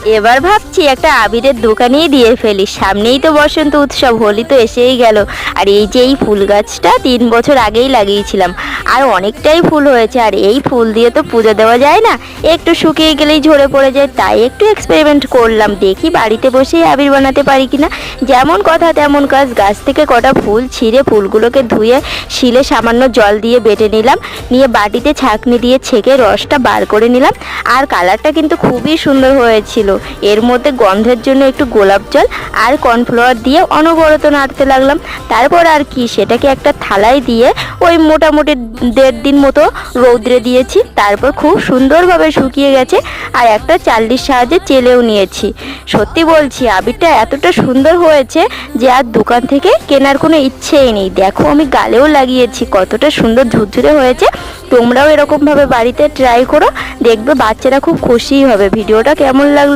এবার ভাবছি একটা আবিরের দোকানেই দিয়ে ফেলি, সামনেই তো বসন্ত উৎসব, হোলি তো এসেই গেল। আর এই যে এই ফুল গাছটা 3 বছর আগেই লাগিয়েছিলাম, আর অনেকটাই ফুল হয়েছে। আর এই ফুল দিয়ে তো পুজো দেওয়া যায় না, একটু শুকিয়ে গেলেই ঝরে পড়ে যায়। তাই একটু এক্সপেরিমেন্ট করলাম, দেখি বাড়িতে বসেই আবির বানাতে পারি কিনা। যেমন কথা তেমন কাজ, গাছ থেকে কটা ফুল ছিঁড়ে ফুলগুলোকে ধুয়ে শিলে সামান্য জল দিয়ে বেটে নিলাম, নিয়ে বাটিতে ছাঁকনি দিয়ে ছেঁকে রসটা বার করে নিলাম। আর কালারটা কিন্তু খুবই সুন্দর হয়েছিল। এর মধ্যে গন্ধের জন্য একটু গোলাপ জল আর কর্নফ্লাওয়ার দিয়ে অনবরত নাড়তে লাগলাম। তারপর আর কি, সেটাকে একটা থালায় দিয়ে ওই মোটামুটি 1.5 দিন মতো রৌদ্রে দিয়েছি। তারপর খুব সুন্দরভাবে শুকিয়ে গেছে, আর একটা চালনির সাহায্যে চেলেও নিয়েছি। সত্যি বলছি, আবিরটা এতটা সুন্দর হয়েছে যে আর দোকান থেকে কেনার কোনো ইচ্ছেই নেই। দেখো আমি গালেও লাগিয়েছি, কতটা সুন্দর ঝুরঝুরে হয়েছে। তোমরাও এরকমভাবে বাড়িতে ট্রাই করো, দেখবে বাচ্চারা খুব খুশিই হবে। ভিডিওটা কেমন লাগলো